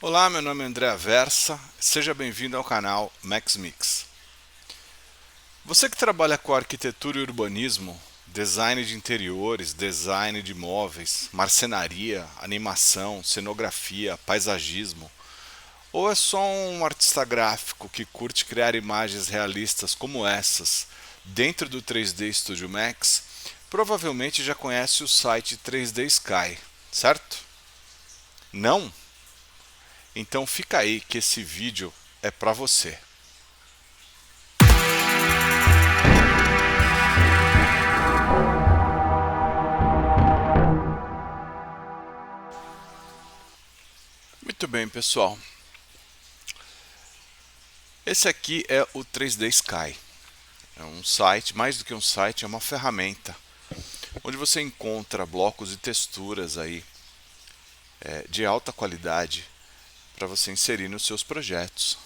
Olá, meu nome é André Aversa, seja bem-vindo ao canal MaxMix. Você que trabalha com arquitetura e urbanismo, design de interiores, design de móveis, marcenaria, animação, cenografia, paisagismo, ou é só um artista gráfico que curte criar imagens realistas como essas dentro do 3D Studio Max, provavelmente já conhece o site 3D Sky, certo? Não? Então fica aí que esse vídeo é para você. Muito bem, pessoal. Esse aqui é o 3D Sky. É um site, mais do que um site, é uma ferramenta onde você encontra blocos e texturas aí de alta qualidade para você inserir nos seus projetos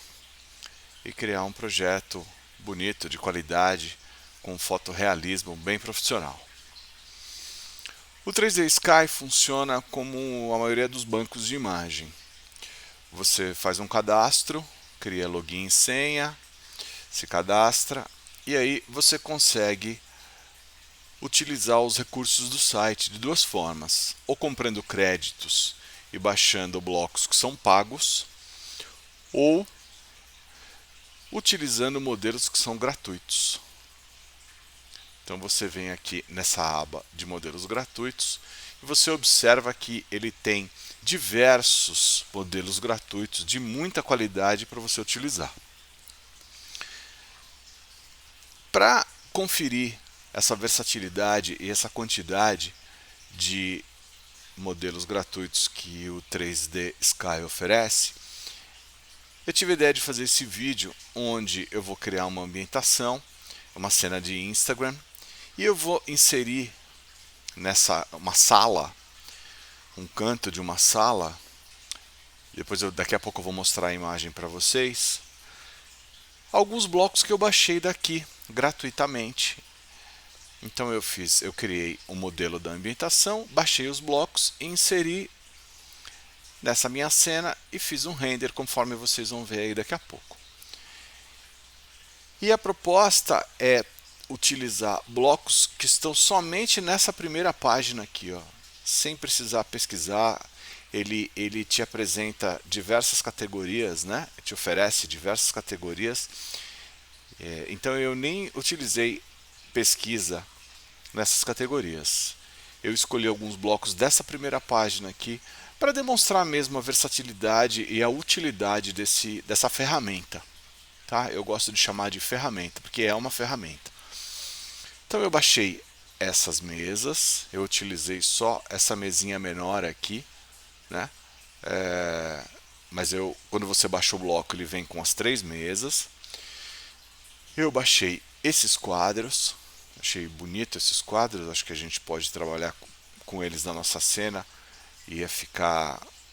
e criar um projeto bonito, de qualidade, com fotorrealismo bem profissional. O 3D Sky funciona como a maioria dos bancos de imagem. Você faz um cadastro, cria login e senha, se cadastra e aí você consegue utilizar os recursos do site de duas formas: ou comprando créditos e baixando blocos que são pagos, ou utilizando modelos que são gratuitos. Então você vem aqui nessa aba de modelos gratuitos e você observa que ele tem diversos modelos gratuitos de muita qualidade para você utilizar. Para conferir essa versatilidade e essa quantidade de modelos gratuitos que o 3D Sky oferece, eu tive a ideia de fazer esse vídeo onde eu vou criar uma ambientação, uma cena de Instagram, e eu vou inserir uma sala, um canto de uma sala. Daqui a pouco eu vou mostrar a imagem para vocês. Alguns blocos que eu baixei daqui gratuitamente. Então eu criei o modelo da ambientação, baixei os blocos e inseri nessa minha cena e fiz um render conforme vocês vão ver aí daqui a pouco. E a proposta é utilizar blocos que estão somente nessa primeira página aqui, ó, sem precisar pesquisar. Ele te apresenta diversas categorias, né? Te oferece diversas categorias. Então eu nem utilizei pesquisa nessas categorias. Eu escolhi alguns blocos dessa primeira página aqui para demonstrar mesmo a versatilidade e a utilidade dessa ferramenta. Tá? Eu gosto de chamar de ferramenta, porque é uma ferramenta. Então eu baixei essas mesas, eu utilizei só essa mesinha menor aqui, né? Mas quando você baixa o bloco, ele vem com as três mesas. Eu baixei esses quadros, achei bonito esses quadros, acho que a gente pode trabalhar com eles na nossa cena e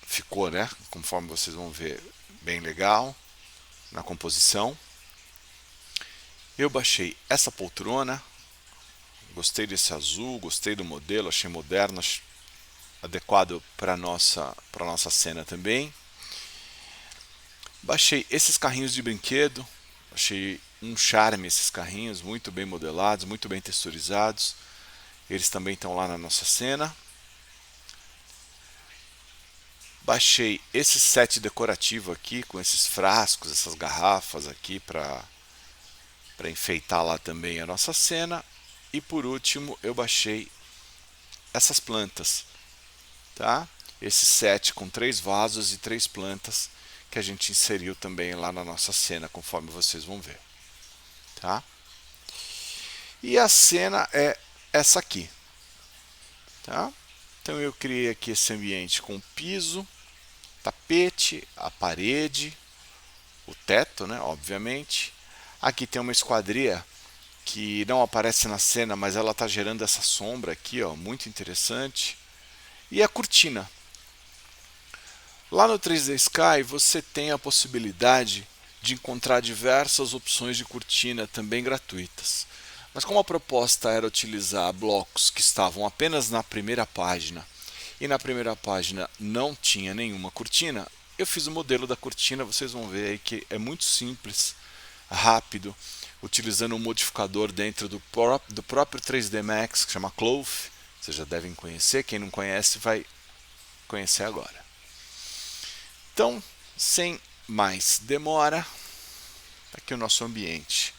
ficou, né? Conforme vocês vão ver, bem legal na composição. Eu baixei essa poltrona, gostei desse azul, gostei do modelo, achei moderno, adequado para nossa cena também. Baixei esses carrinhos de brinquedo, achei um charme esses carrinhos, muito bem modelados, muito bem texturizados. Eles também estão lá na nossa cena. Baixei esse set decorativo aqui, com esses frascos, essas garrafas aqui para enfeitar lá também a nossa cena. E por último eu baixei essas plantas, tá? Esse set com 3 vasos e 3 plantas que a gente inseriu também lá na nossa cena, conforme vocês vão ver, tá? E a cena é essa aqui, tá? Então eu criei aqui esse ambiente com piso, tapete, a parede, o teto, né, obviamente. Aqui tem uma esquadria que não aparece na cena, mas ela está gerando essa sombra aqui, ó, muito interessante. E a cortina. Lá no 3D Sky você tem a possibilidade de encontrar diversas opções de cortina também gratuitas. Mas como a proposta era utilizar blocos que estavam apenas na primeira página e na primeira página não tinha nenhuma cortina, eu fiz o modelo da cortina, vocês vão ver aí que é muito simples, rápido, utilizando um modificador dentro do próprio 3D Max, que chama Cloth. Vocês já devem conhecer, quem não conhece vai conhecer agora. Então, sem mais demora, aqui o nosso ambiente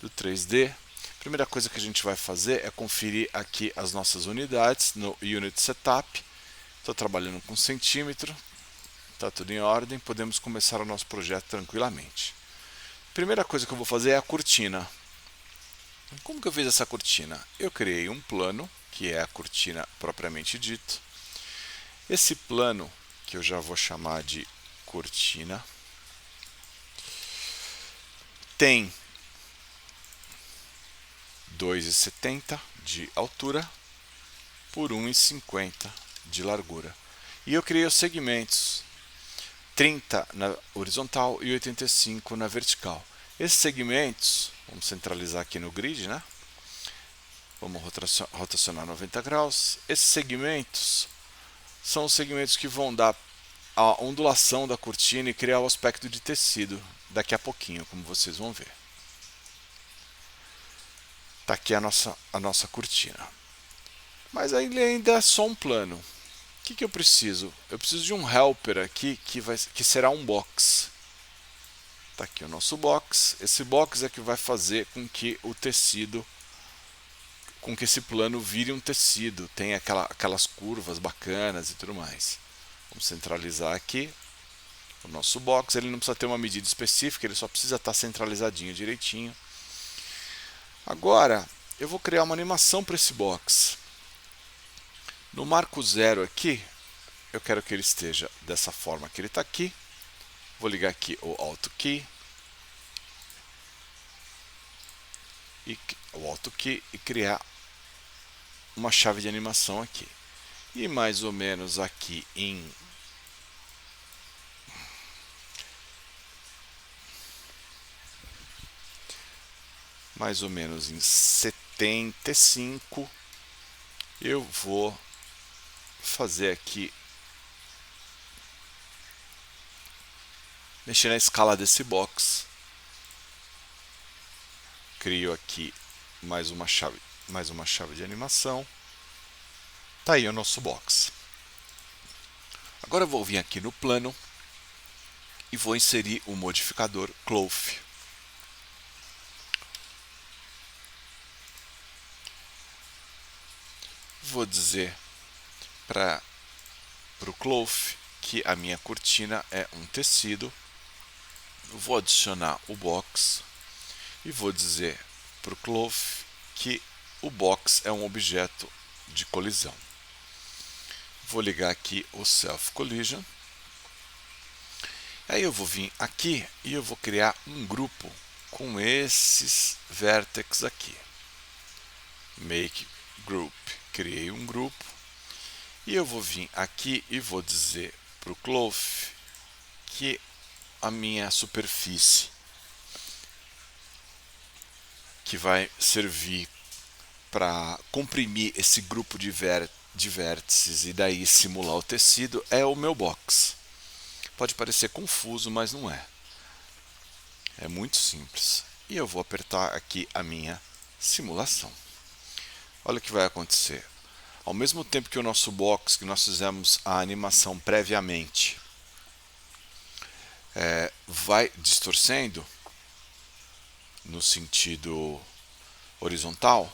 do 3D. A primeira coisa que a gente vai fazer é conferir aqui as nossas unidades no Unit Setup. Estou trabalhando com centímetro, está tudo em ordem, podemos começar o nosso projeto tranquilamente. Primeira coisa que eu vou fazer é a cortina. Como que eu fiz essa cortina? Eu criei um plano, que é a cortina propriamente dito. Esse plano, que eu já vou chamar de cortina, tem 2,70 de altura por 1,50 de largura. E eu criei os segmentos 30 na horizontal e 85 na vertical. Esses segmentos, vamos centralizar aqui no grid, né? Vamos rotacionar 90 graus. Esses segmentos são os segmentos que vão dar a ondulação da cortina e criar o aspecto de tecido daqui a pouquinho, como vocês vão ver. Está aqui a nossa cortina. Mas ainda é só um plano. O que eu preciso? Eu preciso de um helper aqui que será um box. Está aqui o nosso box. Esse box é que vai fazer com que o tecido, com que esse plano vire um tecido, tenha aquelas curvas bacanas e tudo mais. Vamos centralizar aqui o nosso box. Ele não precisa ter uma medida específica, ele só precisa estar centralizadinho direitinho. Agora eu vou criar uma animação para esse box. No marco zero aqui, eu quero que ele esteja dessa forma que ele está aqui. Vou ligar aqui o Alt Key e criar uma chave de animação aqui. E mais ou menos aqui em mais ou menos em 75, eu vou fazer aqui, mexer na escala desse box. Crio aqui mais uma chave de animação. Tá aí o nosso box. Agora eu vou vir aqui no plano e vou inserir o modificador Cloth. Vou dizer para o Cloth que a minha cortina é um tecido. Vou adicionar o box e vou dizer para o Cloth que o box é um objeto de colisão. Vou ligar aqui o Self Collision. Aí eu vou vir aqui e eu vou criar um grupo com esses vértices aqui. Make Group. Criei um grupo. E eu vou vir aqui e vou dizer para o Cloth que a minha superfície que vai servir para comprimir esse grupo de vértices e daí simular o tecido é o meu box. Pode parecer confuso, mas não é. É muito simples. E eu vou apertar aqui a minha simulação. Olha o que vai acontecer. Ao mesmo tempo que o nosso box, que nós fizemos a animação previamente, vai distorcendo no sentido horizontal,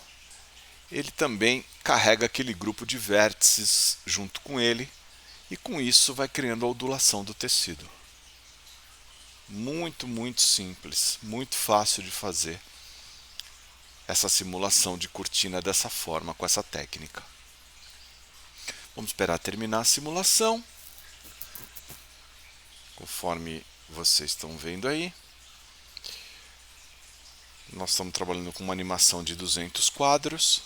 ele também carrega aquele grupo de vértices junto com ele e com isso vai criando a ondulação do tecido. Muito, muito simples, muito fácil de fazer essa simulação de cortina dessa forma, com essa técnica. Vamos esperar terminar a simulação, conforme vocês estão vendo aí. Nós estamos trabalhando com uma animação de 200 quadros.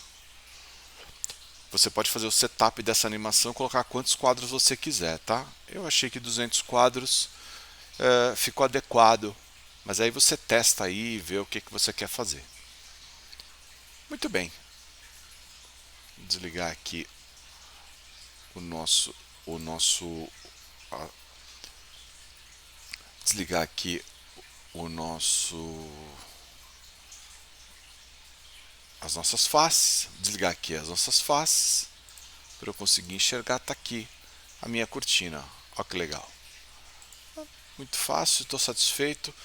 Você pode fazer o setup dessa animação e colocar quantos quadros você quiser, tá? Eu achei que 200 quadros ficou adequado, mas aí você testa aí e vê o que você quer fazer. Muito bem. Vou desligar aqui o nosso desligar aqui as nossas faces, desligar aqui as nossas faces, para eu conseguir enxergar. Tá aqui a minha cortina. Olha que legal. Muito fácil, estou satisfeito.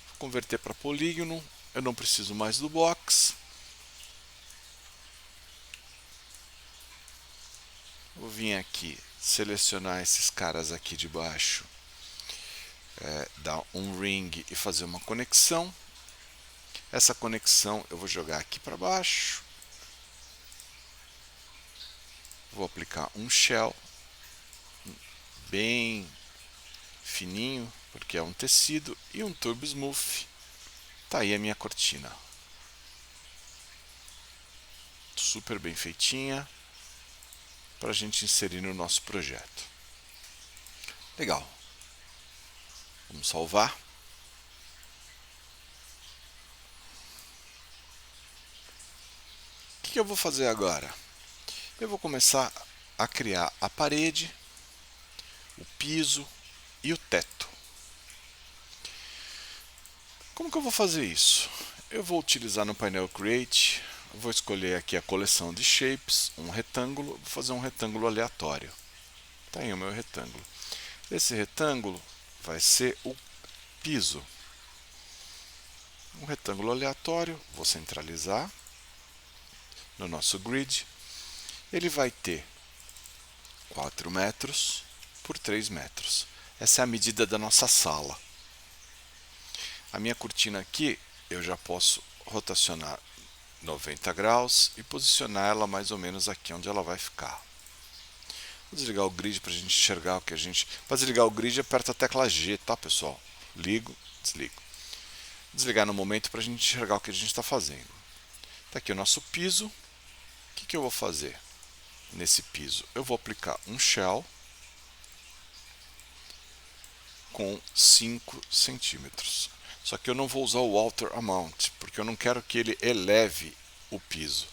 Vou converter para polígono. Eu não preciso mais do box. Vou vir aqui, selecionar esses caras aqui de baixo, dar um ring e fazer uma conexão. Essa conexão eu vou jogar aqui para baixo. Vou aplicar um shell bem fininho, porque é um tecido, e um Turbo Smooth. Tá aí a minha cortina. Super bem feitinha para a gente inserir no nosso projeto. Legal. Vamos salvar. O que eu vou fazer agora? Eu vou começar a criar a parede, o piso e o teto. Como que eu vou fazer isso? Eu vou utilizar no painel Create, vou escolher aqui a coleção de shapes, um retângulo, vou fazer um retângulo aleatório. Tá aí o meu retângulo. Esse retângulo vai ser o piso. Um retângulo aleatório, vou centralizar no nosso grid. Ele vai ter 4 metros por 3 metros. Essa é a medida da nossa sala. A minha cortina aqui, eu já posso rotacionar 90 graus e posicionar ela mais ou menos aqui onde ela vai ficar. Vou desligar o grid para a gente enxergar o que a gente... Para desligar o grid, aperta a tecla G, tá, pessoal? Ligo, desligo. Desligar no momento para a gente enxergar o que a gente está fazendo. Está aqui o nosso piso. O que eu vou fazer nesse piso? Eu vou aplicar um shell com 5 centímetros. Só que eu não vou usar o outer amount, porque eu não quero que ele eleve o piso.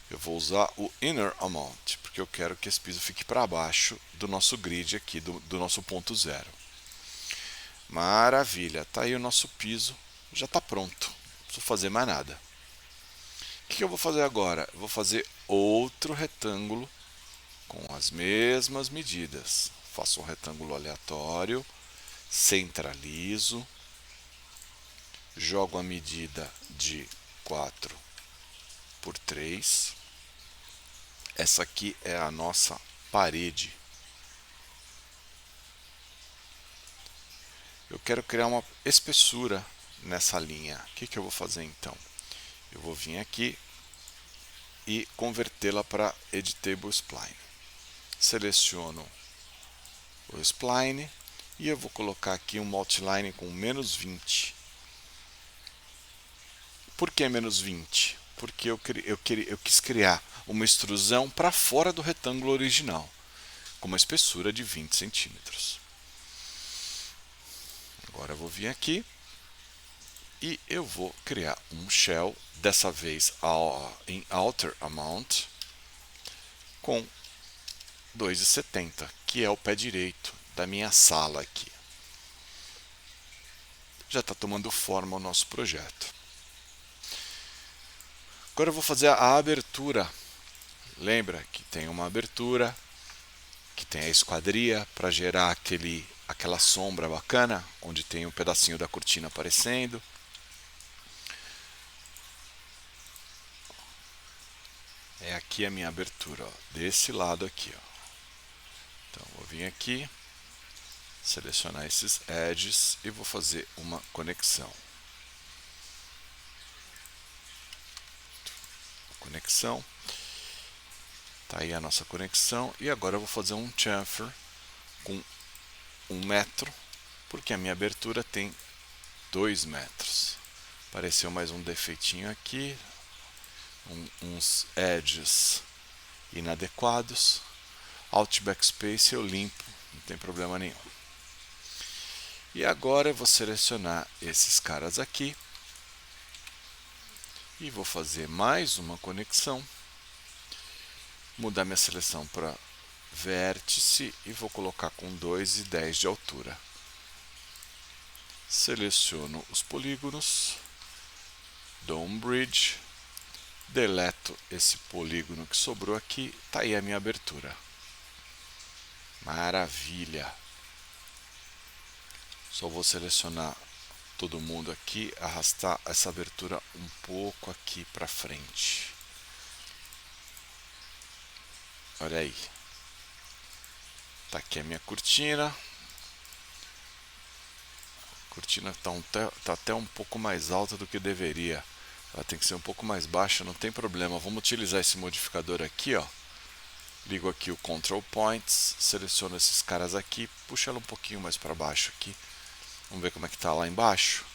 Eu vou usar o inner amount, porque eu quero que esse piso fique para baixo do nosso grid aqui, do nosso ponto zero. Maravilha, tá aí o nosso piso, já está pronto, não preciso fazer mais nada. O que eu vou fazer agora? Eu vou fazer outro retângulo com as mesmas medidas. Faço um retângulo aleatório, centralizo, jogo a medida de 4 por 3. Essa aqui é a nossa parede. Eu quero criar uma espessura nessa linha. O que eu vou fazer então? Eu vou vir aqui e convertê-la para Editable Spline. Seleciono o Spline e eu vou colocar aqui um outline com menos 20. Por que menos 20? Porque eu quis criar uma extrusão para fora do retângulo original, com uma espessura de 20 centímetros. Agora eu vou vir aqui e eu vou criar um shell, dessa vez em outer amount, com 2,70, que é o pé direito da minha sala aqui. Já está tomando forma o nosso projeto. Agora eu vou fazer a abertura. Lembra que tem uma abertura, que tem a esquadria para gerar aquela sombra bacana, onde tem um pedacinho da cortina aparecendo. É aqui a minha abertura, ó, desse lado aqui. Ó. Então vou vir aqui, selecionar esses edges e vou fazer uma conexão. Conexão. Tá aí a nossa conexão. E agora eu vou fazer um chamfer com 1 metro, porque a minha abertura tem 2 metros. Apareceu mais um defeitinho aqui. Uns edges inadequados. Alt Backspace eu limpo, não tem problema nenhum. E agora eu vou selecionar esses caras aqui e vou fazer mais uma conexão, mudar minha seleção para vértice e vou colocar com 2,10 de altura. seleciono os polígonos, dou um bridge, deleto esse polígono que sobrou aqui, tá aí a minha abertura. Maravilha! Só vou selecionar todo mundo aqui, arrastar essa abertura um pouco aqui para frente. Olha aí. Tá aqui a minha cortina. A cortina tá até um pouco mais alta do que deveria. Ela tem que ser um pouco mais baixa, não tem problema. Vamos utilizar esse modificador aqui, ó. Ligo aqui o Control Points, seleciono esses caras aqui, puxo ela um pouquinho mais para baixo aqui. Vamos ver como é que tá lá embaixo.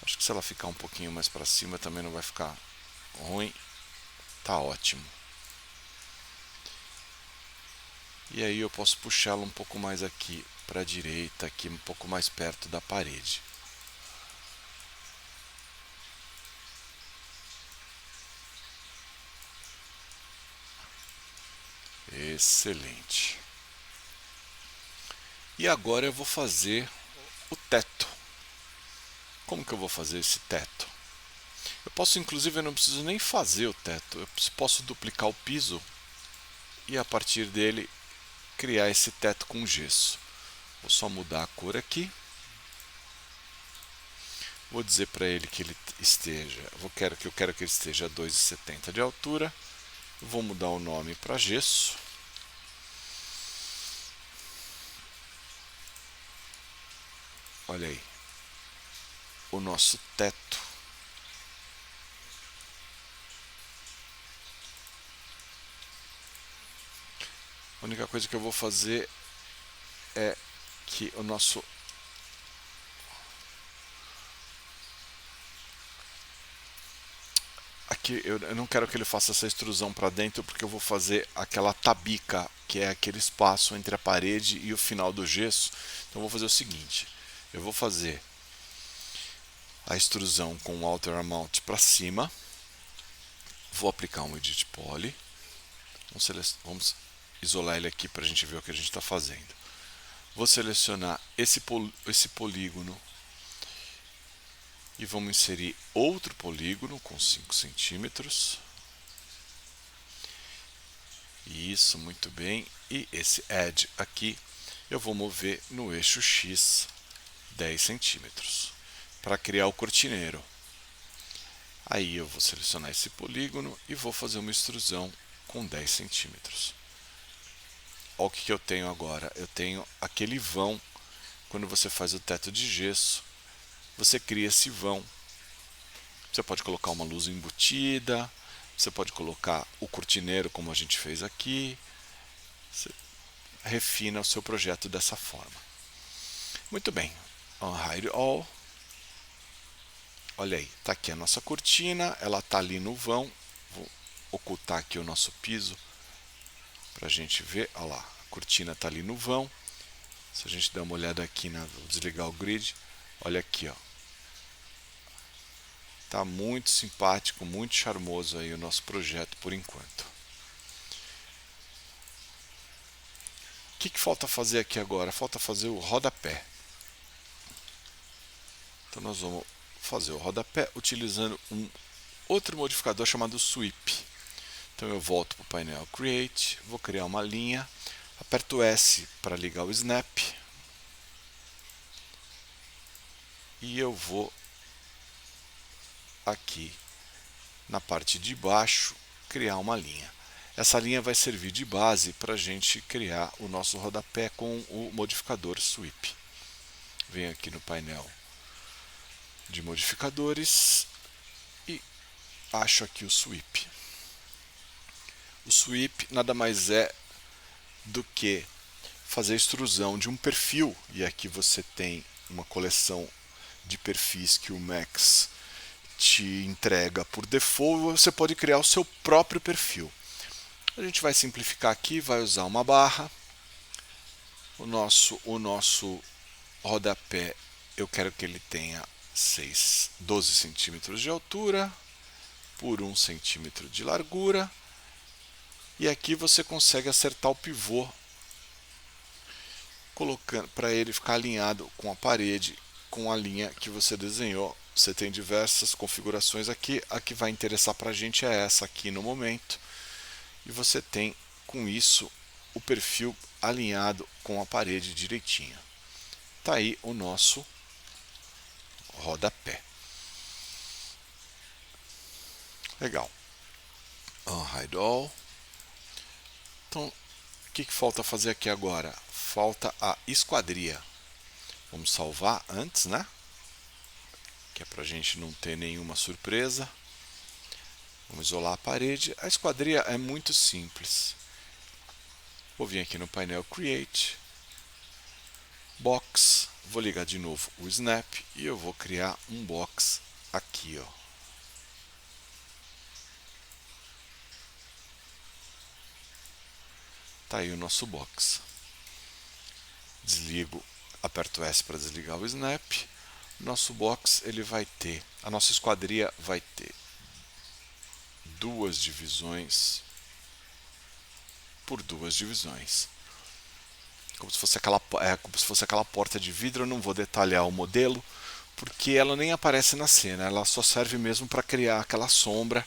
Acho que se ela ficar um pouquinho mais para cima também não vai ficar ruim. Tá ótimo. E aí eu posso puxá-la um pouco mais aqui para a direita, aqui um pouco mais perto da parede. Excelente. E agora eu vou fazer o teto. Como que eu vou fazer esse teto? Eu posso, inclusive, eu não preciso nem fazer o teto. Eu posso duplicar o piso e a partir dele criar esse teto com gesso. Vou só mudar a cor aqui. Vou dizer para ele que ele esteja, eu quero que ele esteja a 2,70 de altura. Vou mudar o nome para gesso. Olha aí, o nosso teto. A única coisa que eu vou fazer é que o nosso aqui eu não quero que ele faça essa extrusão para dentro, porque eu vou fazer aquela tabica, que é aquele espaço entre a parede e o final do gesso. Então eu vou fazer o seguinte, eu vou fazer a extrusão com o Outer Amount para cima, vou aplicar um Edit Poly, vamos isolar ele aqui para a gente ver o que a gente está fazendo. Vou selecionar esse polígono e vamos inserir outro polígono com 5 centímetros. Isso, muito bem. E esse edge aqui eu vou mover no eixo X 10 centímetros para criar o cortineiro. Aí eu vou selecionar esse polígono e vou fazer uma extrusão com 10 centímetros. Olha o que eu tenho agora. Eu tenho aquele vão. Quando você faz o teto de gesso, você cria esse vão. Você pode colocar uma luz embutida, você pode colocar o cortineiro como a gente fez aqui. Você refina o seu projeto dessa forma. Muito bem. Unhide All. Olha aí, está aqui a nossa cortina, ela está ali no vão. Vou ocultar aqui o nosso piso para a gente ver. Olha lá, a cortina está ali no vão. Se a gente der uma olhada aqui, vou desligar o grid. Olha aqui, ó. Tá muito simpático, muito charmoso aí o nosso projeto por enquanto. O que falta fazer aqui agora? Falta fazer o rodapé. Então nós vamos fazer o rodapé utilizando um outro modificador chamado Sweep. Então eu volto para o painel Create, vou criar uma linha, aperto S para ligar o Snap e eu vou aqui na parte de baixo criar uma linha. Essa linha vai servir de base para a gente criar o nosso rodapé com o modificador Sweep. Venho aqui no painel de modificadores e acho aqui o Sweep. O Sweep nada mais é do que fazer a extrusão de um perfil, e aqui você tem uma coleção de perfis que o Max te entrega por default. Você pode criar o seu próprio perfil. A gente vai simplificar aqui, vai usar uma barra. O nosso rodapé, eu quero que ele tenha 12 centímetros de altura por 1 centímetro de largura. E aqui você consegue acertar o pivô, colocando para ele ficar alinhado com a parede com a linha que você desenhou. Você tem diversas configurações aqui, a que vai interessar para a gente é essa aqui no momento, e você tem com isso o perfil alinhado com a parede direitinho. Tá aí o nosso rodapé. Legal. Unhide all. Então, o que falta fazer aqui agora? Falta a esquadria. Vamos salvar antes, né? Que é para a gente não ter nenhuma surpresa. Vamos isolar a parede. A esquadria é muito simples. Vou vir aqui no painel Create, Box, vou ligar de novo o Snap e eu vou criar um box aqui, ó. Tá aí o nosso box. Desligo, aperto S para desligar o Snap. Nosso box ele vai ter, a nossa esquadria vai ter duas divisões por duas divisões. Como se fosse aquela porta de vidro. Eu não vou detalhar o modelo porque ela nem aparece na cena, ela só serve mesmo para criar aquela sombra.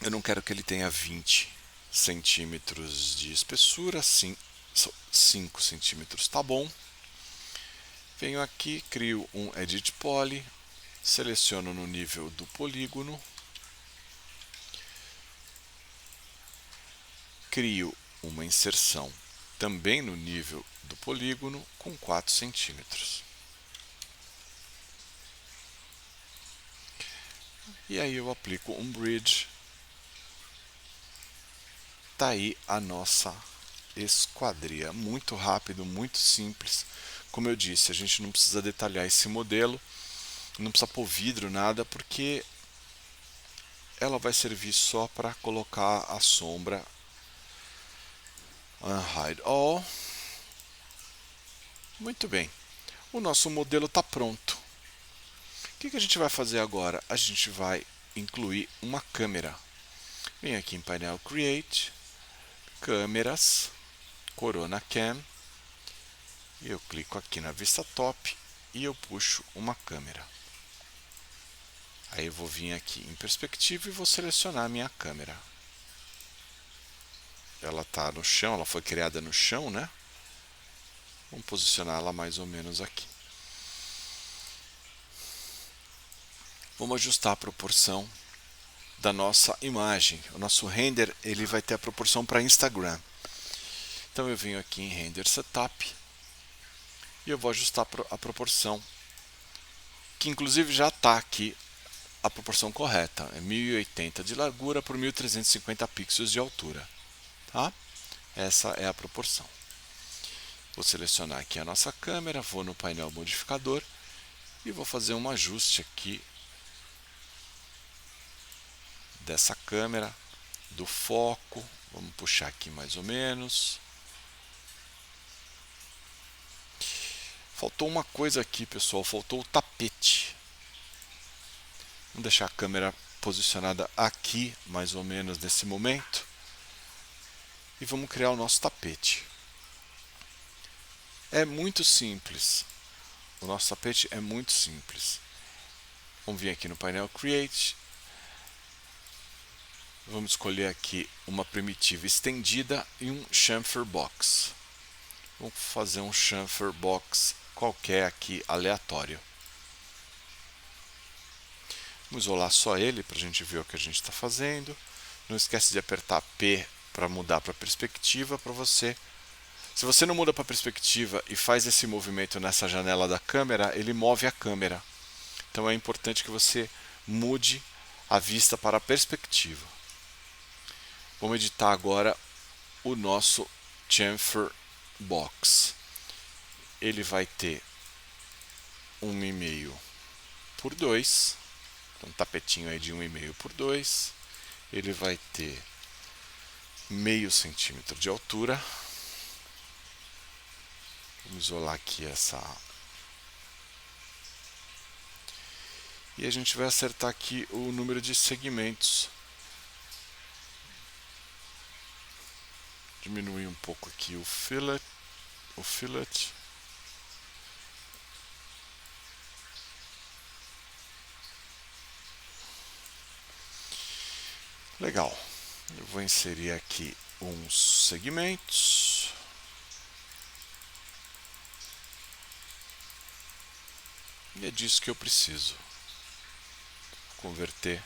Eu não quero que ele tenha 20 centímetros de espessura, 5 centímetros tá bom. Venho aqui, crio um Edit Poly, seleciono no nível do polígono, crio uma inserção também no nível do polígono com 4 centímetros. E aí eu aplico um bridge. Tá aí a nossa esquadria. Muito rápido, muito simples. Como eu disse, a gente não precisa detalhar esse modelo, não precisa pôr vidro, nada, porque ela vai servir só para colocar a sombra. Unhide all. Muito bem. O nosso modelo está pronto. O que a gente vai fazer agora? A gente vai incluir uma câmera. Vem aqui em painel Create, Câmeras, Corona Cam, e eu clico aqui na vista top e eu puxo uma câmera. Aí eu vou vir aqui em perspectiva e vou selecionar a minha câmera. Ela está no chão, ela foi criada no chão, né? Vamos posicionar ela mais ou menos aqui. Vamos ajustar a proporção da nossa imagem. O nosso render ele vai ter a proporção para Instagram. Então eu venho aqui em Render Setup e eu vou ajustar a proporção, que inclusive já está aqui a proporção correta. É 1080 de largura por 1350 pixels de altura. Tá? Essa é a proporção. Vou selecionar aqui a nossa câmera, vou no painel modificador e vou fazer um ajuste aqui dessa câmera, do foco. Vamos puxar aqui mais ou menos. Faltou uma coisa aqui, pessoal, faltou o tapete. Vamos deixar a câmera posicionada aqui, mais ou menos nesse momento. E vamos criar o nosso tapete. É muito simples. O nosso tapete é muito simples. Vamos vir aqui no painel Create. Vamos escolher aqui uma primitiva estendida e um chamfer box. Vamos fazer um chamfer box qualquer aqui, aleatório. Vamos isolar só ele para a gente ver o que a gente está fazendo. Não esquece de apertar P para mudar para perspectiva para você. Se você não muda para perspectiva e faz esse movimento nessa janela da câmera, ele move a câmera. Então é importante que você mude a vista para a perspectiva. Vamos editar agora o nosso chamfer box. Ele vai ter 1,5 por 2, um tapetinho aí de 1,5 por 2. Ele vai ter meio centímetro de altura. Vamos isolar aqui essa. E a gente vai acertar aqui o número de segmentos. Diminuir um pouco aqui o fillet. Legal. Eu vou inserir aqui uns segmentos. E é disso que eu preciso. Converter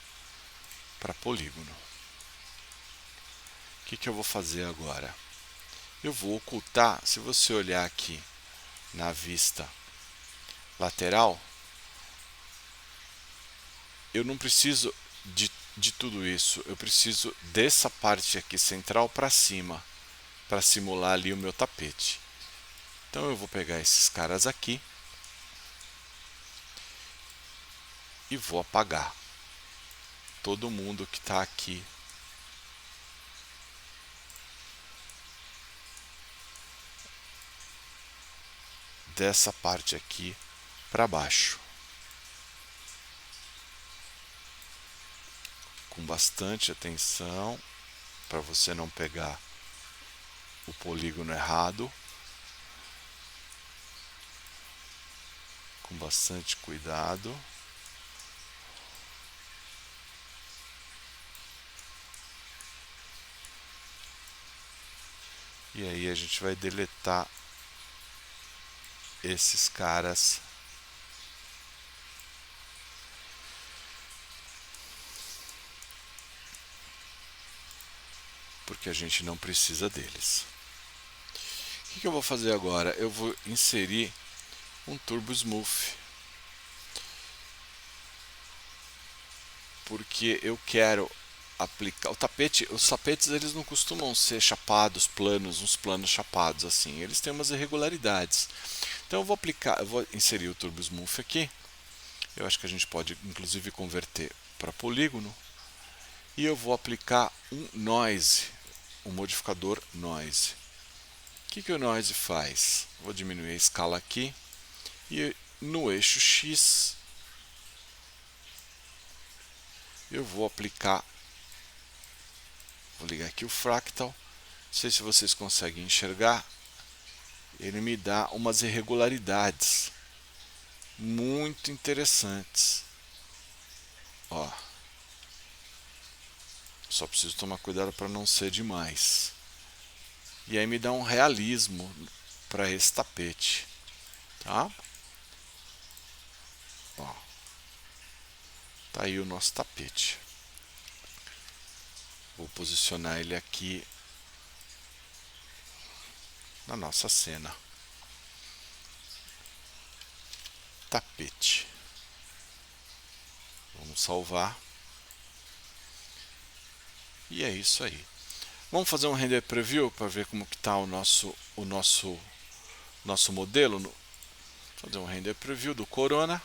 para polígono. O que eu vou fazer agora? Eu vou ocultar, se você olhar aqui na vista lateral, eu não preciso de tudo isso, eu preciso dessa parte aqui central para cima, para simular ali o meu tapete. Então eu vou pegar esses caras aqui e vou apagar todo mundo que está aqui dessa parte aqui para baixo, com bastante atenção para você não pegar o polígono errado, com bastante cuidado. E aí a gente vai deletar esses caras porque a gente não precisa deles. O que eu vou fazer agora? Eu vou inserir um Turbo Smooth, porque eu quero aplicar o tapete. Os tapetes eles não costumam ser chapados, planos, uns planos chapados assim. Eles têm umas irregularidades. Então eu vou inserir o Turbo Smooth aqui. Eu acho que a gente pode inclusive converter para polígono. E eu vou aplicar um Noise, um modificador Noise. O que o Noise faz? Vou diminuir a escala aqui e no eixo X eu vou aplicar, vou ligar aqui o Fractal, não sei se vocês conseguem enxergar, ele me dá umas irregularidades muito interessantes. Ó, só preciso tomar cuidado para não ser demais. E aí me dá um realismo para esse tapete, tá? Ó, tá aí o nosso tapete. Vou posicionar ele aqui na nossa cena. Tapete. Vamos salvar. E é isso aí. Vamos fazer um render preview para ver como que está o nosso modelo. Fazer um render preview do Corona.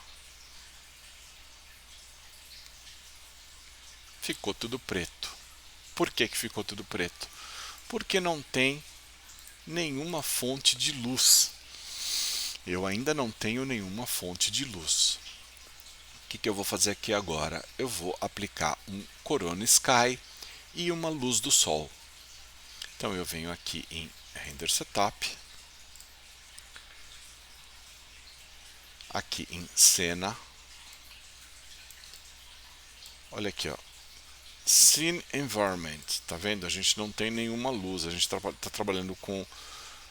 Ficou tudo preto. Por que ficou tudo preto? Porque não tem nenhuma fonte de luz. Eu ainda não tenho nenhuma fonte de luz. O que eu vou fazer aqui agora? Eu vou aplicar um Corona Sky e uma luz do sol. Então eu venho aqui em Render Setup, aqui em Cena, olha aqui, ó, Scene Environment, tá vendo? A gente não tem nenhuma luz, a gente está trabalhando com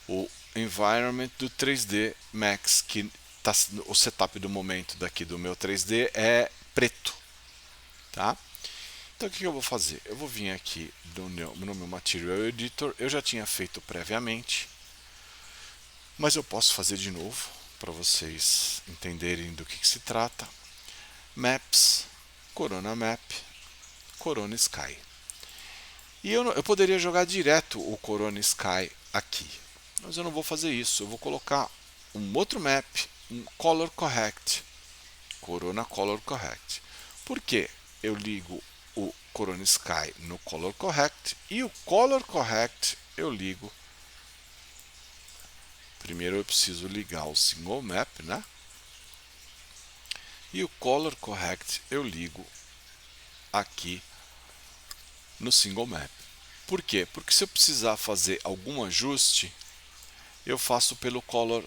o Environment do 3D Max, que tá, o setup do momento daqui do meu 3D é preto, tá? Então o que eu vou fazer? Eu vou vir aqui no meu Material Editor, eu já tinha feito previamente, mas eu posso fazer de novo para vocês entenderem do que se trata. Maps, Corona Map, Corona Sky. E eu poderia jogar direto o Corona Sky aqui, mas eu não vou fazer isso. Eu vou colocar um outro map, um Color Correct, Corona Color Correct. Por quê? Eu ligo o Corona Sky no Color Correct e o Color Correct eu ligo. Primeiro eu preciso ligar o Single Map, né? E o Color Correct eu ligo aqui no Single Map. Por quê? Porque se eu precisar fazer algum ajuste, eu faço pelo Color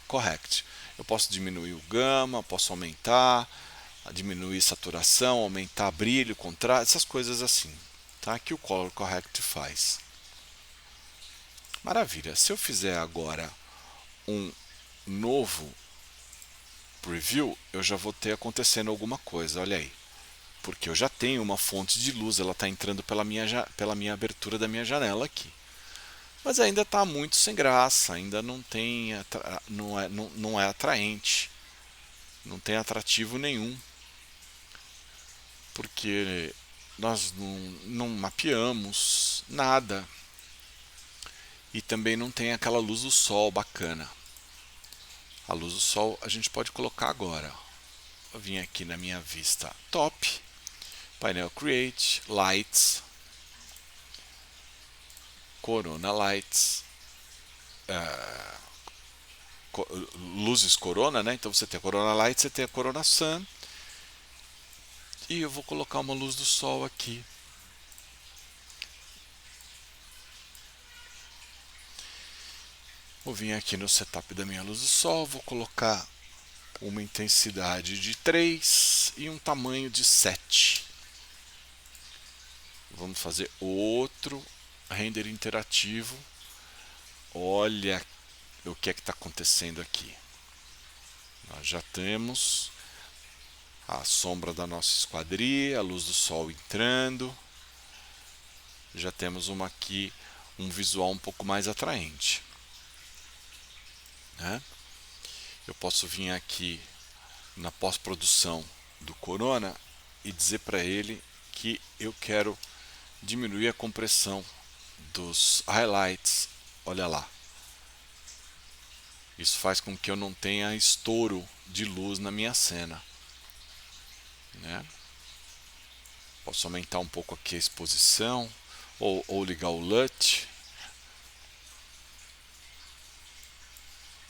Correct. Eu posso diminuir o gama, posso aumentar, diminuir saturação, aumentar brilho, contraste, essas coisas assim, tá? Que o Color Correct faz. Maravilha. Se eu fizer agora um novo preview, eu já vou ter acontecendo alguma coisa, olha aí. Porque eu já tenho uma fonte de luz, ela está entrando pela minha abertura da minha janela aqui. Mas ainda está muito sem graça, ainda não tem, não é atraente, não tem atrativo nenhum, porque nós não mapeamos nada e também não tem aquela luz do sol bacana. A luz do sol a gente pode colocar agora. Eu vim aqui na minha vista top, painel Create, Lights, Corona Lights, luzes Corona, né? Então você tem a Corona Light, você tem a Corona Sun. E eu vou colocar uma luz do sol aqui. Vou vir aqui no setup da minha luz do sol, vou colocar uma intensidade de 3 e um tamanho de 7. Vamos fazer outro render interativo. Olha o que é que está acontecendo aqui. Nós já temos a sombra da nossa esquadria, a luz do sol entrando. Já temos aqui um visual um pouco mais atraente, né? Eu posso vir aqui na pós-produção do Corona e dizer para ele que eu quero diminuir a compressão dos highlights. Olha lá. Isso faz com que eu não tenha estouro de luz na minha cena, né? Posso aumentar um pouco aqui a exposição ou ligar o LUT.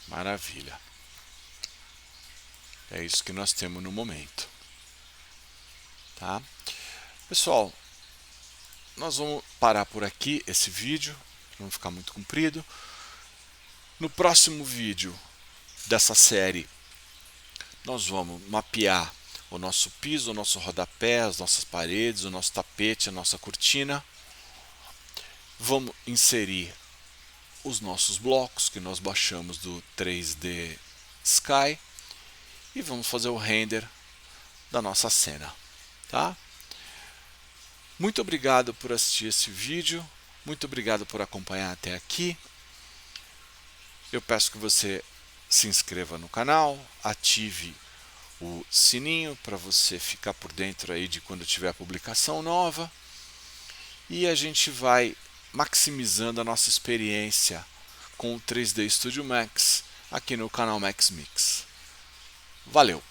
Maravilha. É isso que nós temos no momento, tá? Pessoal, nós vamos parar por aqui esse vídeo, para não ficar muito comprido. No próximo vídeo dessa série, nós vamos mapear o nosso piso, o nosso rodapé, as nossas paredes, o nosso tapete, a nossa cortina. Vamos inserir os nossos blocos que nós baixamos do 3D Sky e vamos fazer o render da nossa cena, tá? Muito obrigado por assistir esse vídeo, muito obrigado por acompanhar até aqui. Eu peço que você se inscreva no canal, ative o sininho para você ficar por dentro aí de quando tiver publicação nova, e a gente vai maximizando a nossa experiência com o 3D Studio Max aqui no canal Max Mix. Valeu!